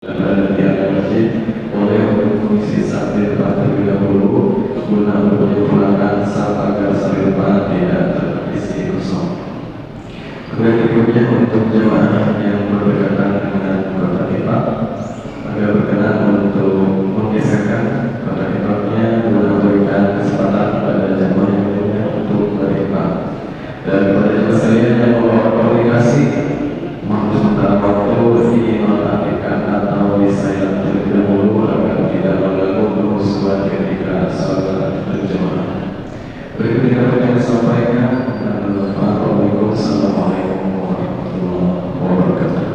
dan tiada masjid boleh untuk mengisi satir terlebih dahulu guna menyempurnakan saf agar satir tidak terisi kosong. Kemudian berikutnya untuk jemaah yang berdekatan dengan kota Tipah agar berkenan untuk menggeserkan kota Tipahnya guna memberikan kesempatan pada jemaah yang lainnya untuk menerima. Dan pada jemaah sekalian yang membawa komunikasi mampu sementara waktu ingin menonaktifkan atau disayang terlebih dahulu agar tidak mengganggu kehusuan ketika salat berjemaah. Berikut yang disampaikan Assalamualaikum warahmatullahi wabarakatuh.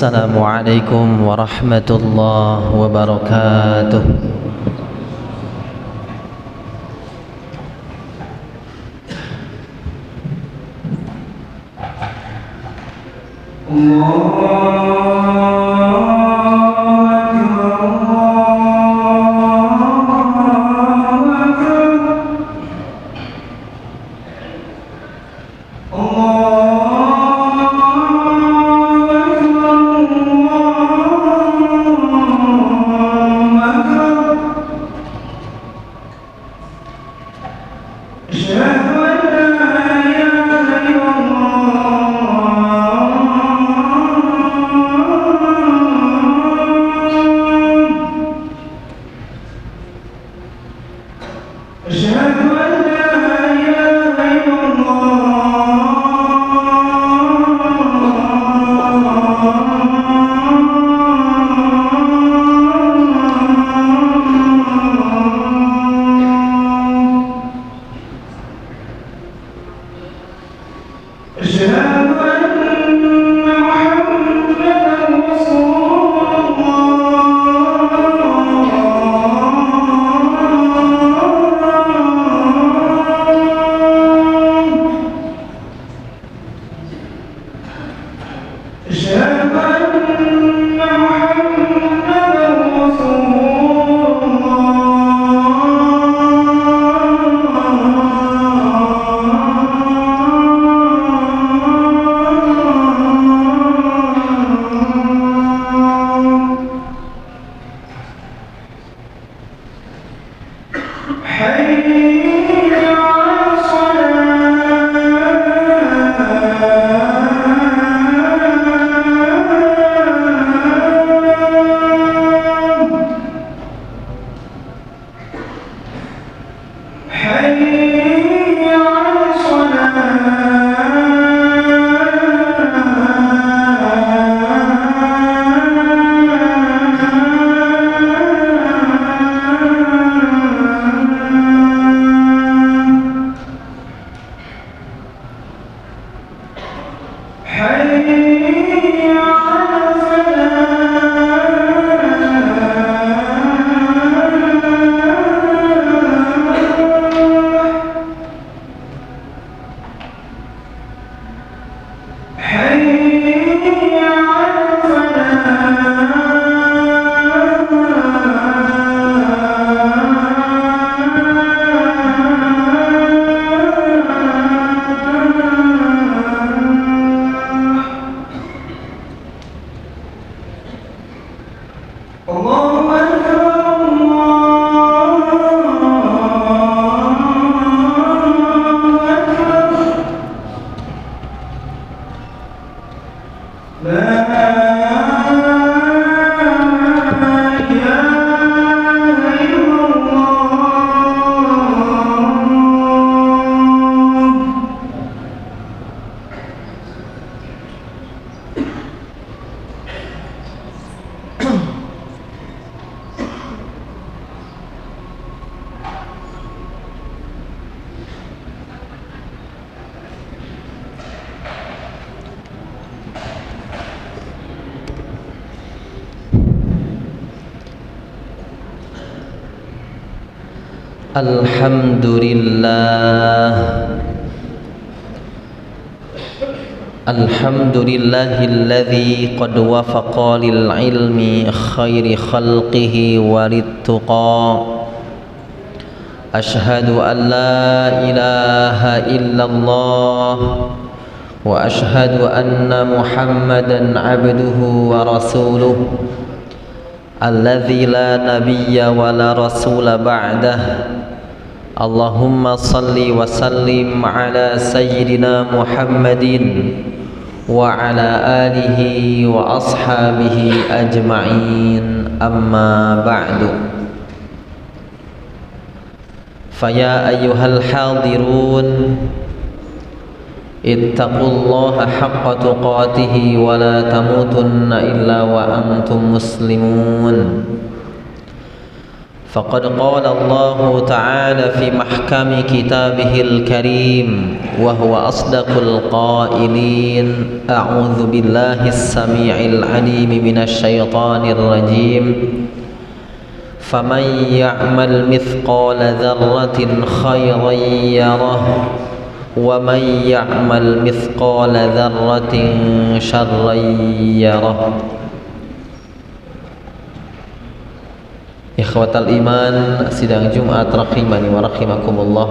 Assalamualaikum warahmatullahi wabarakatuh. Alhamdulillahilladzi qad wafaqa lil ilmi khairi khalqihi walittuqa. Ashhadu an la ilaha illallah wa ashhadu anna Muhammadan abduhu wa rasuluh alladzi la nabiyya wa la rasula ba'dah. Allahumma salli wa sallim ala sayyidina Muhammadin wa ala alihi wa ashabihi ajma'in, amma ba'du. Faya ayyuhal hadirun, ittaqullaha haqqa tuqatihi wa la tamutunna illa wa antum muslimun. فقد قال الله تعالى في محكم كتابه الكريم وهو أصدق القائلين أعوذ بالله السميع العليم من الشيطان الرجيم فمن يعمل مثقال ذرة خيرا يره ومن يعمل مثقال ذرة شرا يره. Ikhwatal iman, sidang Jumat rahimani wa rahimakumullah.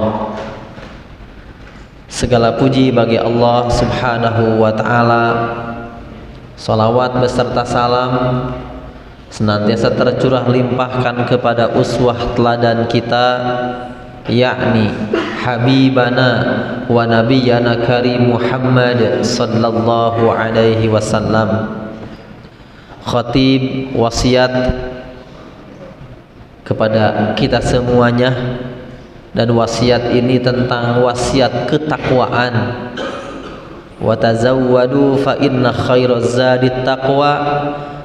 Segala puji bagi Allah Subhanahu wa taala. Salawat beserta salam senantiasa tercurah limpahkan kepada uswah teladan kita, yakni habibana wa nabiyyana karim Muhammad sallallahu alaihi wasallam. Khatib wasiat kepada kita semuanya, dan wasiat ini tentang wasiat ketakwaan. Wa tazawwadu fa inna khairaz zadit taqwa.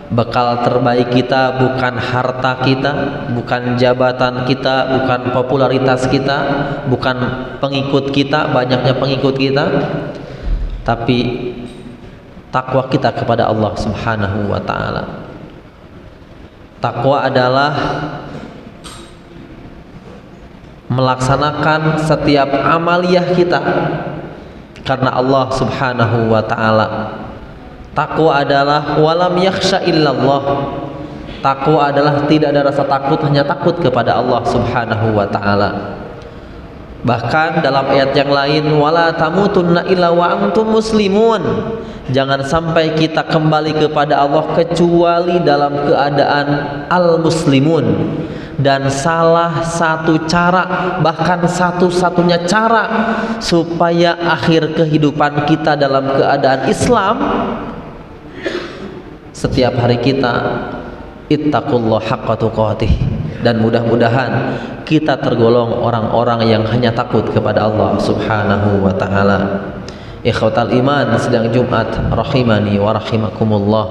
Bekal terbaik kita bukan harta kita, bukan jabatan kita, bukan popularitas kita, bukan pengikut kita, banyaknya pengikut kita, tapi takwa kita kepada Allah Subhanahu wa taala. Takwa adalah melaksanakan setiap amaliyah kita karena Allah Subhanahu wa taala. Takwa adalah walam yakhsha illallah. Takwa adalah tidak ada rasa takut, hanya takut kepada Allah Subhanahu wa taala. Bahkan dalam ayat yang lain, wala tamutunna illa wa antum muslimun. Jangan sampai kita kembali kepada Allah kecuali dalam keadaan al-muslimun. Dan salah satu cara, bahkan satu-satunya cara supaya akhir kehidupan kita dalam keadaan Islam, setiap hari kita ittaqullah haqqa tuqatih, dan mudah-mudahan kita tergolong orang-orang yang hanya takut kepada Allah Subhanahu wa taala. Ikhwatal iman, sedang Jumat rahimani wa rahimakumullah.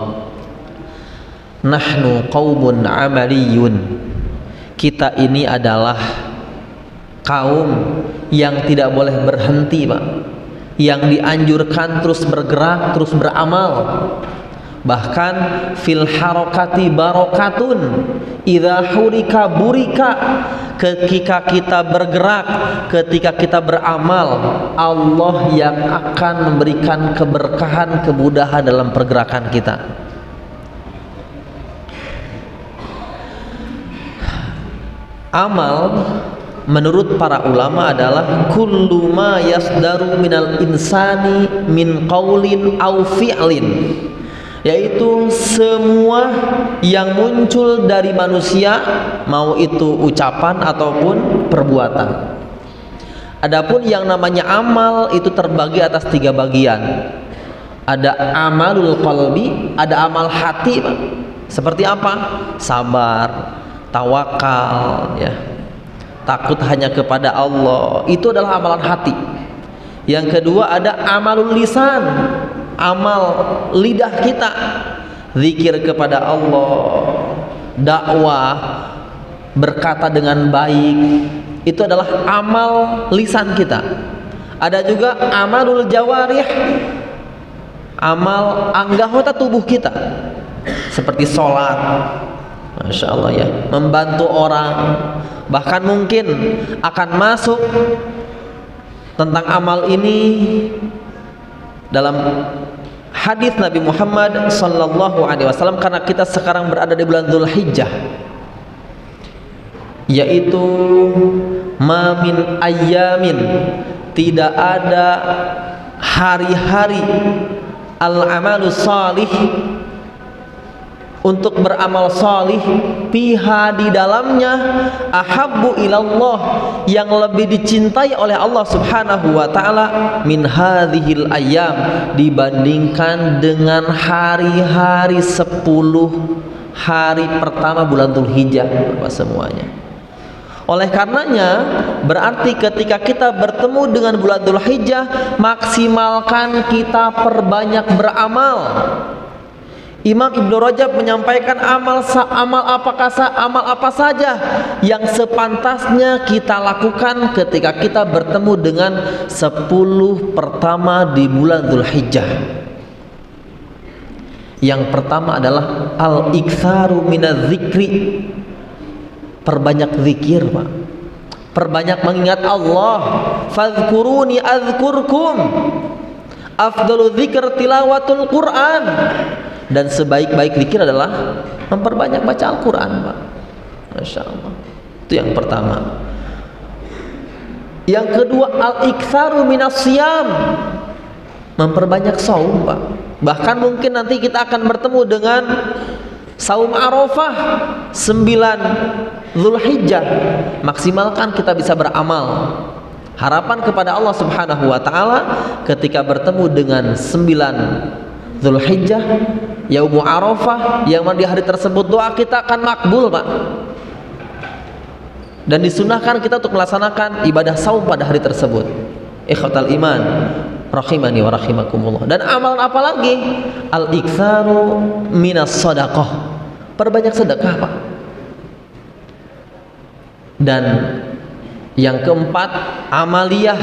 Nahnu qaumun amaliyun. Kita ini adalah kaum yang tidak boleh berhenti, Pak. Yang dianjurkan terus bergerak, terus beramal. Bahkan fil harokati barokatun, idza hurika burika. Ketika kita bergerak, ketika kita beramal, Allah yang akan memberikan keberkahan, kemudahan dalam pergerakan kita. Amal menurut para ulama adalah kullu ma yasdaru minal insani min qaulin aw fi'lin, yaitu semua yang muncul dari manusia, mau itu ucapan ataupun perbuatan. Adapun yang namanya amal itu terbagi atas 3 bagian. Ada amalul qalbi, ada amal hati, Pak. Seperti apa? Sabar, tawakal, ya, takut hanya kepada Allah, itu adalah amalan hati. Yang kedua ada amalul lisan, amal lidah kita, zikir kepada Allah, dakwah, berkata dengan baik, itu adalah amal lisan kita. Ada juga amalul jawarih, amal anggota tubuh kita, seperti sholat, Masya Allah ya, membantu orang. Bahkan mungkin akan masuk tentang amal ini dalam hadis Nabi Muhammad sallallahu alaihi wasallam, karena kita sekarang berada di bulan Dzulhijjah, yaitu ma min ayyamin, tidak ada hari-hari al-amalus salih, untuk beramal salih, piha di dalamnya ahabbu ilallah, yang lebih dicintai oleh Allah Subhanahu wa taala, min hadhil ayyam, dibandingkan dengan hari-hari 10 hari pertama bulan Dzulhijjah, Bapak semuanya. Oleh karenanya, berarti ketika kita bertemu dengan bulan Dzulhijjah, maksimalkan kita perbanyak beramal. Imam Ibnu Rajab menyampaikan amal apa saja yang sepantasnya kita lakukan ketika kita bertemu dengan 10 pertama di bulan Dzulhijjah. Yang pertama adalah al-iktsaru minadz dzikri. Perbanyak zikir, Pak. Perbanyak mengingat Allah. Fadhkuruni adzkurkum. Afdalu dzikr tilawatul Quran. Dan sebaik-baik zikir adalah memperbanyak baca Al-Quran, Pak. Masya Allah. Itu yang pertama. Yang kedua, al-iktsaru minas siyam. Memperbanyak saum, Pak. Bahkan mungkin nanti kita akan bertemu dengan saum Arafah 9 Dzulhijjah. Maksimalkan kita bisa beramal. Harapan kepada Allah Subhanahu wa taala ketika bertemu dengan 9 Dzulhijjah, Yaumul Arafah, yang di hari tersebut doa kita akan makbul, Pak. Dan disunahkan kita untuk melaksanakan ibadah saum pada hari tersebut. Ikhwatal iman, rahimani wa rahimakumullah. Dan amalan apa lagi? Al-iktsaru minas shadaqah. Perbanyak sedekah, Pak. Dan yang keempat, amaliyah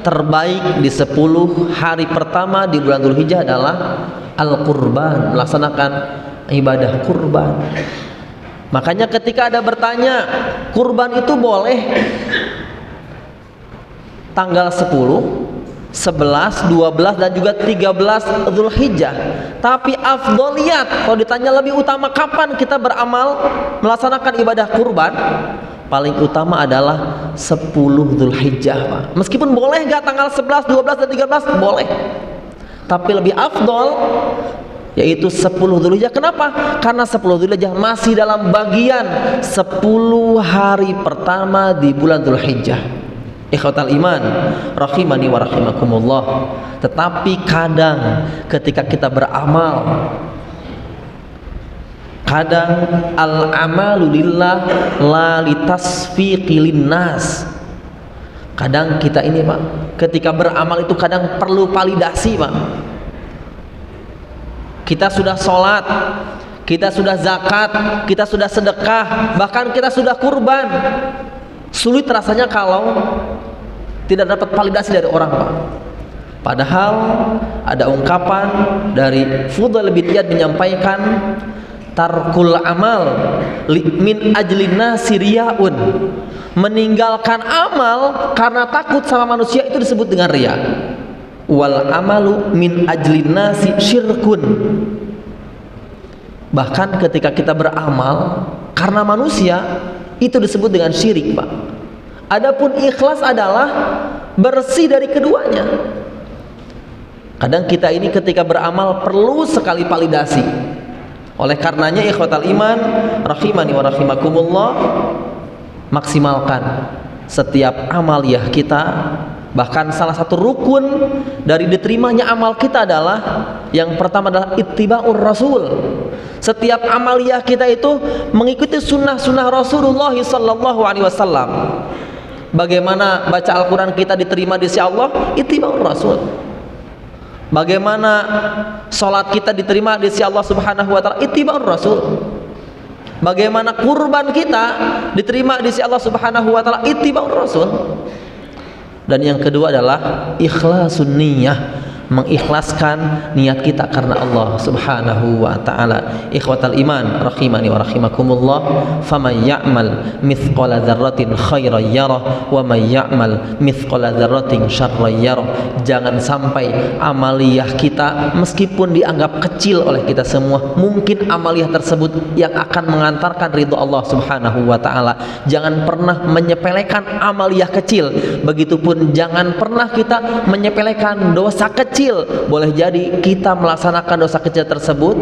terbaik di 10 hari pertama di bulan Dzulhijjah adalah al-qurban, melaksanakan ibadah kurban. Makanya ketika ada bertanya, kurban itu boleh tanggal 10, 11, 12 dan juga 13 Dzulhijjah. Tapi afdoliyat, kalau ditanya lebih utama kapan kita beramal melaksanakan ibadah kurban, paling utama adalah 10 Dzulhijjah, Pak. Meskipun boleh nggak tanggal 11, 12 dan 13 boleh. Tapi lebih afdol yaitu 10 Dzulhijjah. Kenapa? Karena 10 Dzulhijjah masih dalam bagian 10 hari pertama di bulan Dzulhijjah. Ikhwatal iman, rahimani wa rahimakumullah. Tetapi kadang ketika kita beramal, kadang al-amalu lillah la litasfiqi linnas. Kadang kita ini, Pak, ketika beramal itu kadang perlu validasi, Pak. Kita sudah sholat, kita sudah zakat, kita sudah sedekah, bahkan kita sudah kurban. Sulit rasanya kalau tidak dapat validasi dari orang, Pak. Padahal ada ungkapan dari Fudail bin Iyad menyampaikan, tarkul amal min ajlina siriyaun. Meninggalkan amal karena takut sama manusia itu disebut dengan riya. Wal amalu min ajlina syirkun. Bahkan ketika kita beramal karena manusia itu disebut dengan syirik, Pak. Adapun ikhlas adalah bersih dari keduanya. Kadang kita ini ketika beramal perlu sekali validasi. Oleh karenanya ikhwatal iman, rahimani wa rahimakumullah, maksimalkan setiap amaliyah kita. Bahkan salah satu rukun dari diterimanya amal kita adalah yang pertama adalah ittiba'ur rasul. Setiap amaliyah kita itu mengikuti sunnah-sunnah Rasulullah sallallahu alaihi wasallam. Bagaimana baca Al-Quran kita diterima di sisi Allah? Ittiba'ur rasul. Bagaimana sholat kita diterima di sisi Allah Subhanahu wa taala? Ittiba'ur rasul. Bagaimana kurban kita diterima di sisi Allah Subhanahu wa taala? Ittiba'ur rasul. Dan yang kedua adalah ikhlasun niyyah, mengikhlaskan niat kita karena Allah Subhanahu wa taala. Ikhwatal iman, rahimani wa rahimakumullah, faman ya'mal mithqala dzarratin khairan yarah wa man ya'mal mithqala dzarratin syarran yarah. Jangan sampai amaliyah kita meskipun dianggap kecil oleh kita semua, mungkin amaliyah tersebut yang akan mengantarkan ridho Allah Subhanahu wa taala. Jangan pernah menyepelekan amaliyah kecil. Begitupun jangan pernah kita menyepelekan dosa kecil. Boleh jadi kita melaksanakan dosa kecil tersebut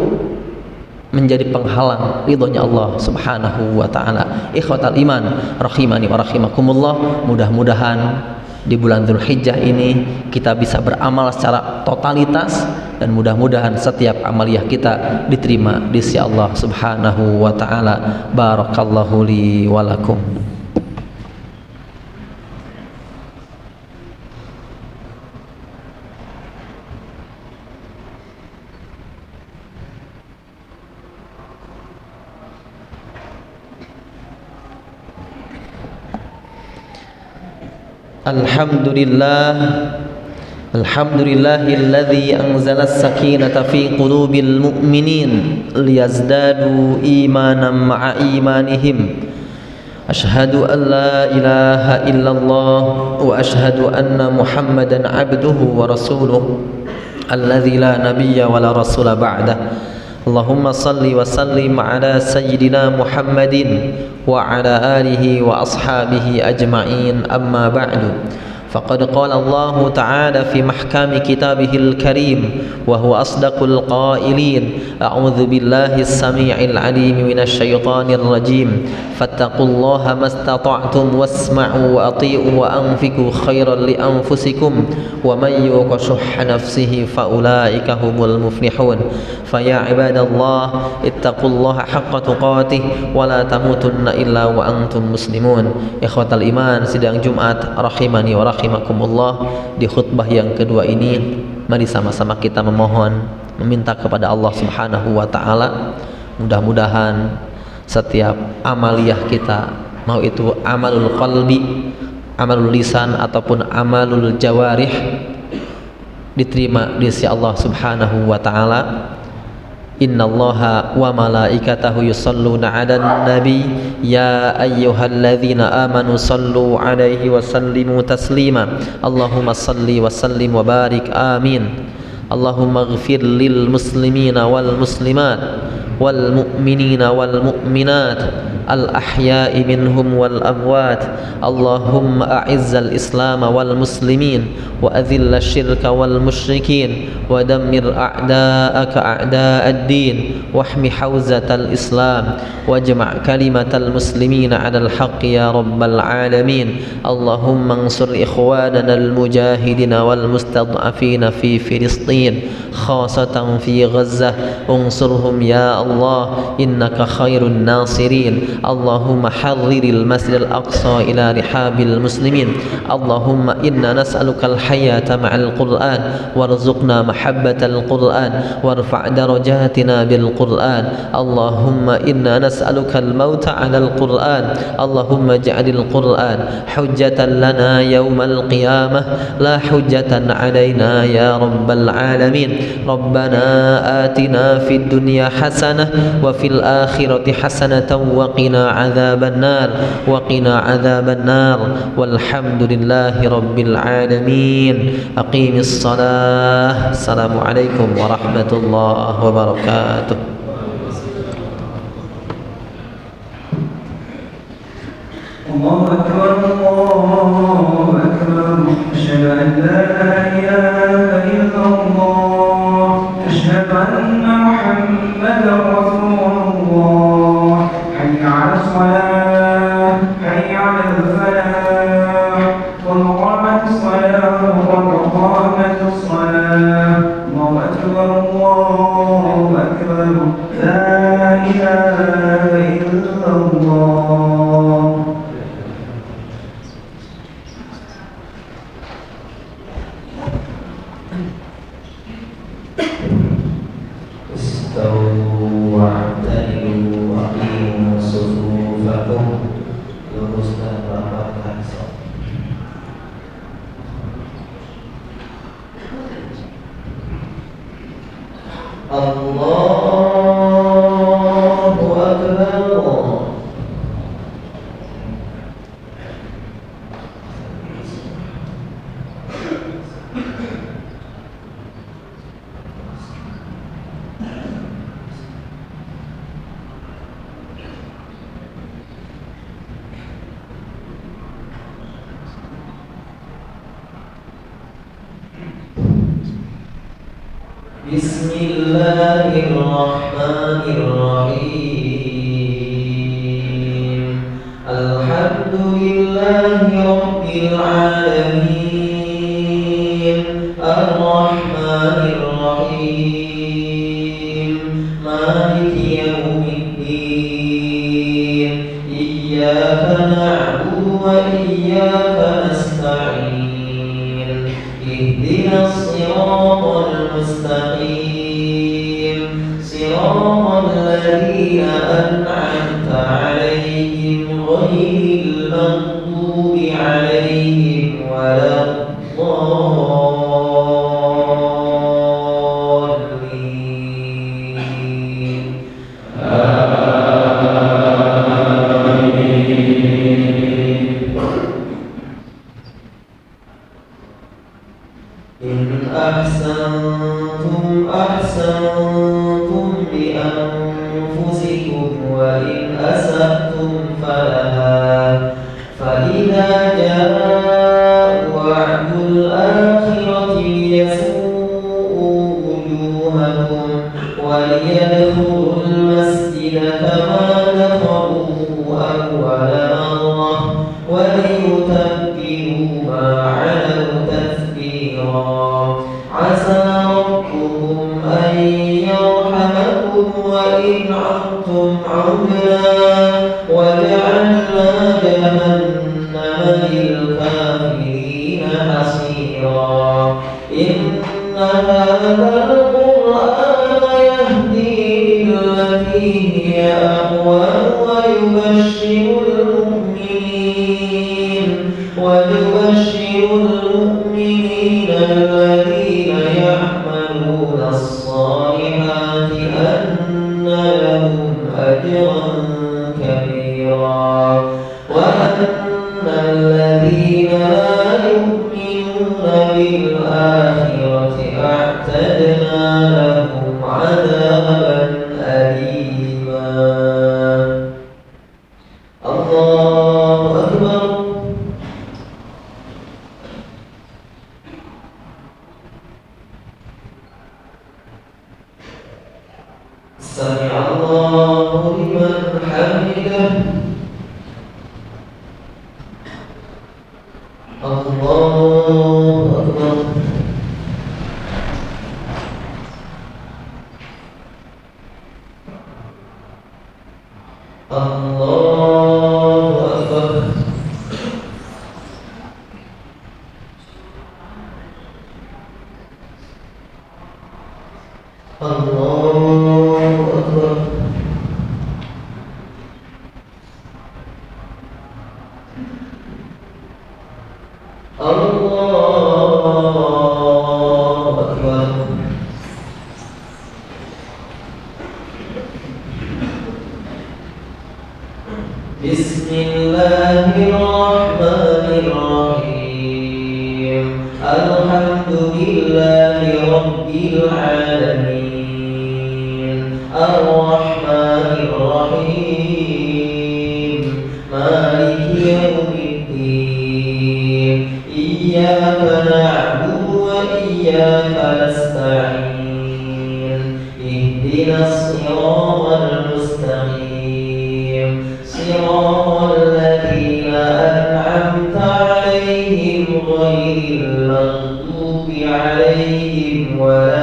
menjadi penghalang ridhonya Allah Subhanahu wa taala. Ikhwatal iman, rahimani wa rahimakumullah, mudah-mudahan di bulan Dzulhijjah ini kita bisa beramal secara totalitas dan mudah-mudahan setiap amaliyah kita diterima di sisi Allah Subhanahu wa taala. Barakallahu li wa lakum. Alhamdulillahilladzi anzalas sakinata fi qulubil mu'minin liyazdadu imanan ma'a imanihim. Ashhadu an la ilaha illallah wa ashhadu anna Muhammadan abduhu wa rasuluh alladzi la nabiyya wa la rasula ba'dah. Allahumma salli wa sallim ala sayyidina Muhammadin wa ala alihi wa ashabihi ajma'in, amma ba'du. فقد قال الله تعالى في محكم كتابه الكريم وهو أصدق القائلين: أعوذ بالله السميع العليم من الشيطان الرجيم فاتقوا الله ما استطعتم واسمعوا وأطيعوا وأنفقوا خيرا لأنفسكم ومن يوق شح نفسه فأولئك هم المفلحون. فيا عباد الله اتقوا الله حق تقاته ولا تموتن إلا وأنتم مسلمون. Ikhwatal iman, sidang Jumat rahimani wa rahimakumullah. Di khutbah yang kedua ini, mari sama-sama kita meminta kepada Allah Subhanahu wa taala, mudah-mudahan setiap amaliyah kita, mau itu amalul qalbi, amalul lisan ataupun amalul jawarih, diterima di sisi Allah Subhanahu wa taala. Innallaha wa malaikatahu yusalluna 'alan nabi ya ayyuhalladzina amanu sallu 'alaihi wa sallimu taslima. Allahumma salli wa sallim wa barik, amin. Allahumma ighfir lil muslimina wal muslimat wal mu'minina wal mu'minat al-ahya'i minhum wal amwat. Allahumma a'izzal islam wal muslimin wa adhilla syirka wal musyrikin wa dammir a'da'aka a'da'ad din wahmi hawzatal islam wajma' kalimatal muslimina 'alal haqqi ya rabbal alamin. Allahumma ansur ikhwanana al mujahidina wal mustad'afina fi Filistin khasatan fi Gazzah, unsurhum ya Allah innaka khairun nasirin. Allahumma harriril masjidil aqsa ila rihabil muslimin. Allahumma inna nas'aluka al-hayata ma'al Qur'an warzuqna mahabbatal Qur'an warfa' darajatina bil Qur'an. Allahumma inna nas'aluka al-mauta 'alal Qur'an. Allahumma ij'alil Qur'an hujjatan lana yawmal qiyamah la hujjatan 'alaina ya rabbal alamin. Rabbana atina fid dunya hasanah wa fil akhirati hasanatan wa qina adzaban nar wa qina adzaban nar walhamdulillahi rabbil alamin. Aqimis shalah. Assalamualaikum warahmatullahi wabarakatuh. Allahu akbar, Allahu akbar. Asyhadu an la ilaha illallah, asyhadu anna Muhammadar Rasulullah. Hayya 'alas shalah, hayya 'alal falah, qad qamatis shalah, qad qamatis shalah. Allahu akbar, Allahu akbar. La ilaha illallah. Bismillahirrahmanirrahim. Alhamdulillahi rabbil alamin. Ar-Rahmanir Rahim. Maliki yaumiddin. Iyyaka na'budu wa iyyaka nasta'in. Ihdinas siratal mustaqim. Siratal ladzina an'amta 'alaihim ghairil maghdubi 'alaihim إن أحسنتم أحسنتم لأنفسكم وإن أسأتم فلها فإذا جاء وعد الآخرة ليسوءوا وجوهكم وليدخلوا المسجد كما دخلوه أول مرة وليتبروا ما علوا تتبيرا عسى ربكم أن يرحمكم وإن عدتم عدنا وجعلنا جهنم للكافرين حصيرا إن هذا القرآن يهدي للتي هي أقوم ويبشر المؤمنين الذين يعملون الصالحات أن لهم أجرا كبيرا وأن الذين لا يؤمنون بالآخرة أعتدنا لهم عذابا أليما. الله أكبر. سمع الله لمن حمده. الله أكبر. الله أكبر. الله أكبر. الله أكبر. بسم الله الرحمن الرحيم الحمد لله رب العالمين الرحمن الرحيم مالك يوم الدين إياك نعبد وإياك نستعين اهدنا الصراط المستقيم صراط الذين أنعمت عليهم غير المغضوب عليهم ولا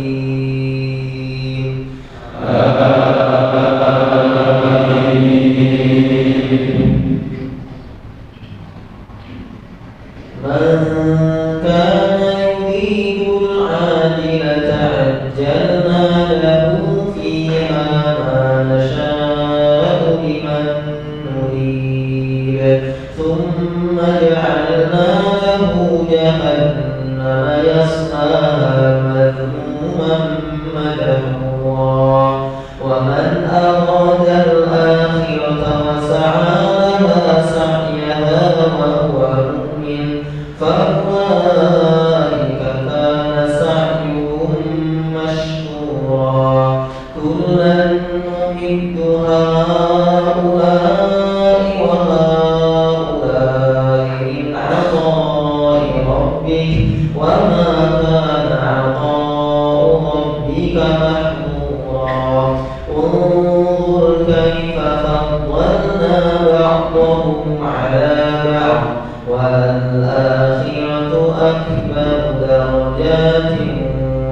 الضالين. من كان يريد العاجلة عجلنا له فيها ما نشاء لمن نريد ثم جعلنا له جهنم يصلاها مذموما مدحورا ومن أراد الآخرة وسعى لها سعيها وهو مؤمن فأولئك كان سعيهم مشكورا كلا نمد هؤلاء وهؤلاء من عطاء ربك وما كان عطاء ربك محظورا انظر كيف فضلنا بعضهم على بعض والآخرة أكبر درجات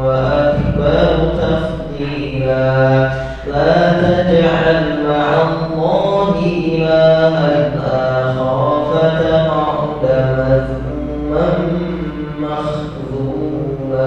وأكبر تفضيلا لا تجعل مع الله إلها آخر فتقعد مذموما مخذولا.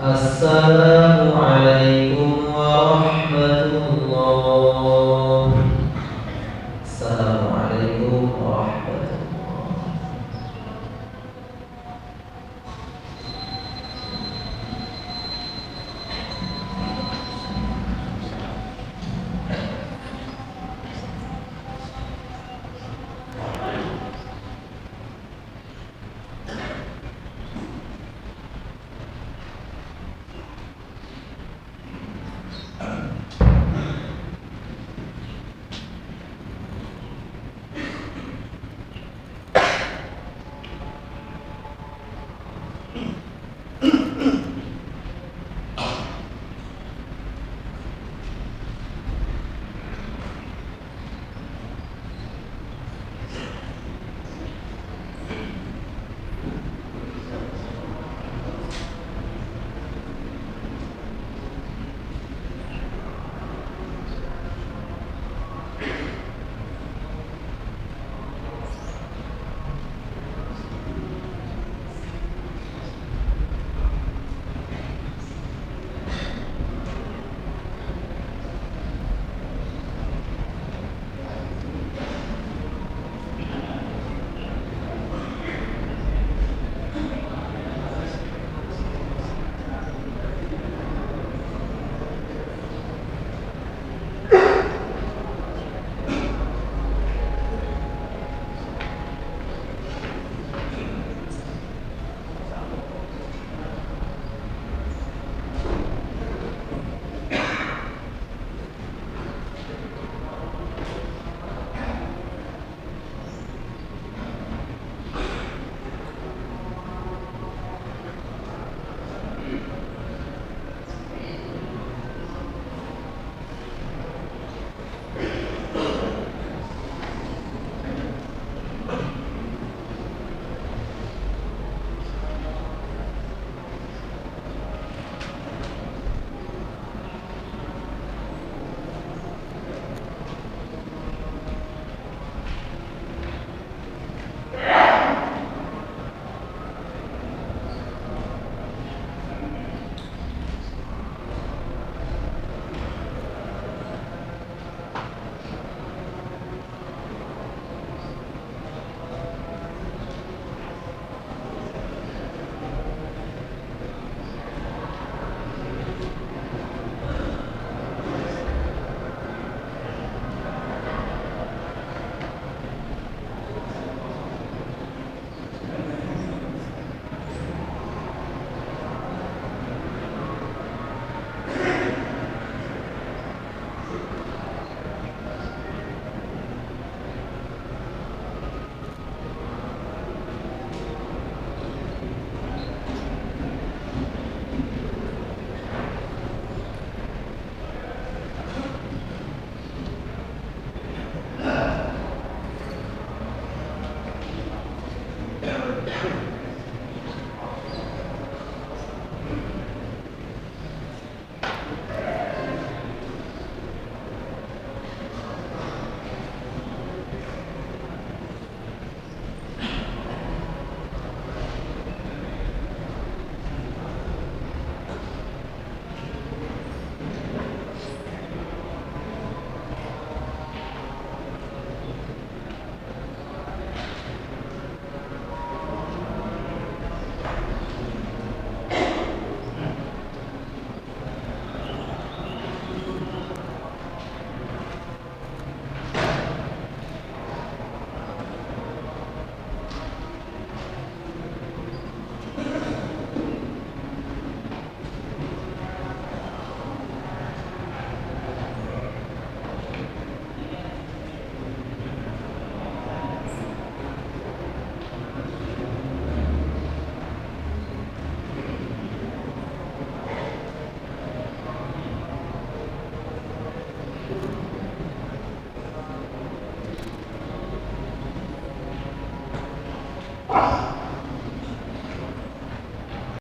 السلام